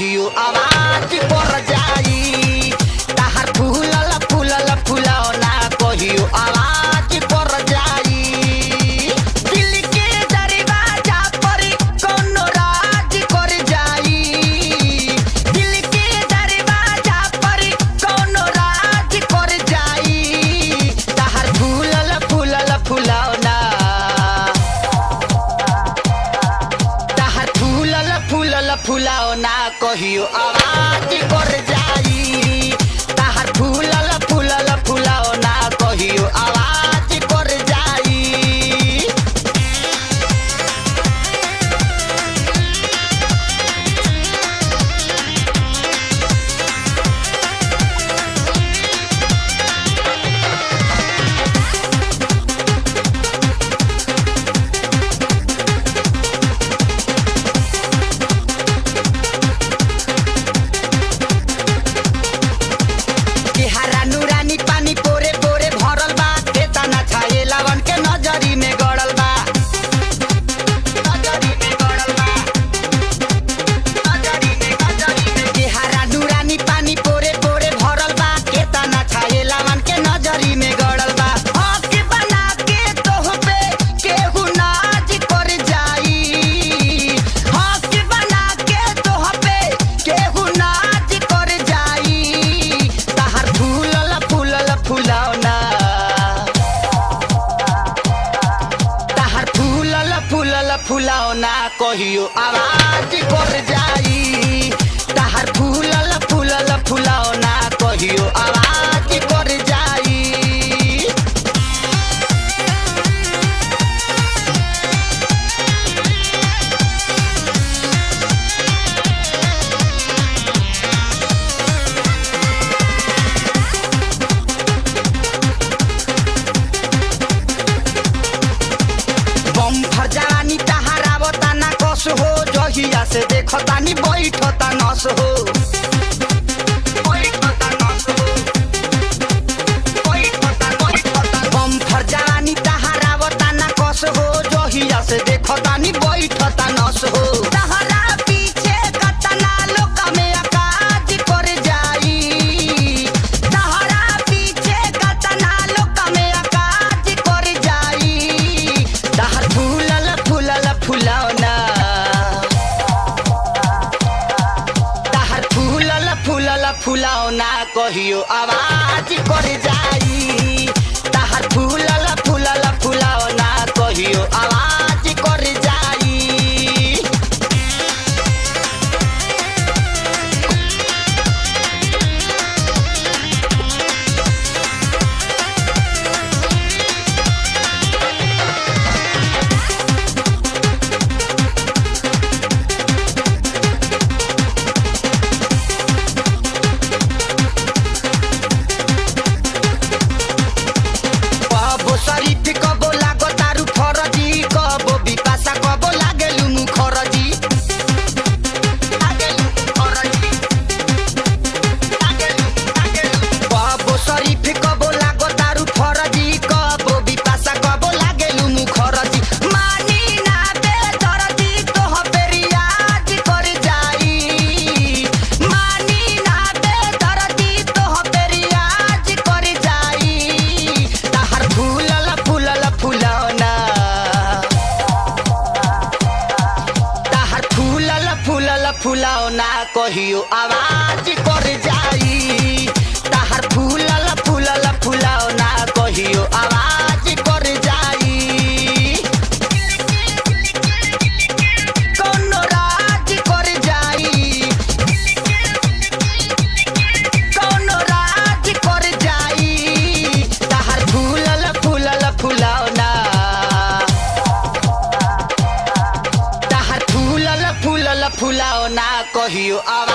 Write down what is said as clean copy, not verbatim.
कहियो आवाज पर जाई। ताहर फूलल फूलल फुलौना कहियो आवाज पर जाई। दिल के दरवाजा पर कोनो राज कर जाई। दिल के दरवाजा पर कोनो राज कर जाई। ताहर फूलल फूलल फुलौना फुलौना कहियो आवाज कर जाई। ताहर फूलल फूलल फुलौना कहियो आवाज कर जाई। पानी पोरे पोरे भरल बा, तना छाए लावन के नजरी में गड़ल बा। हरा नूरानी पानी पोरे पोरे भरल बा, तना छाए लावन के नजरी में गड़ल बा। हक बना के तोह पे केहू नाज कर जाई। हक बना के तोह पे केहू नाज कर जाई। ताहर फूलल फूलल फुलौना ताहर फूलल फूलल फुलौना कहियो आवाज कर जाई। ताहर फूलल फूलल फुलौना कहियो आवाज कर जाई। बम्फर जवानी तहारावता ना कस हो, जहिया से देखतानी बैठता नस हो। बम्फर जवानी तहारावता ना कस हो, जहिया से देखतानी बैठता नस हो। तहरा पीछे कतना लोग में अकाज कर जाई। तहरा पीछे कतना लोग में अकाज कर जाई। ताहर फूलल फूलल फुलौना ताहर फूलल फूलल फुलौना कहियो आवाज कर जाई। ताहर फूलल फूलल फुलौना कहियो आवाज कर जाई। कबो शरीफ कबो लागो तारू फरजी, कबो बिपाशा कबो लागेलु मुखरजी। कबो शरीफ कबो लागो तारू फरजी, कबो बिपाशा कबो लागेलु मुखरजी। मानी ना बेदर्दी तोह पे रियाज कर जाई। मानी ना बेदर्दी तोह पे रियाज कर जाई। ताहर फूलल फूलल फुलौना ताहर फूलल फूलल फुलौना कहियो आवाज कर जाई। ताहर फूलल फूलल फुलौना कहियो आवाज कर जाई। कोनो राज कर जाई। कोनो राज कर जाई। ताहर फूलल फूलल फुलौना ताहर फूलल फूलल फुलौना कहियो आवाज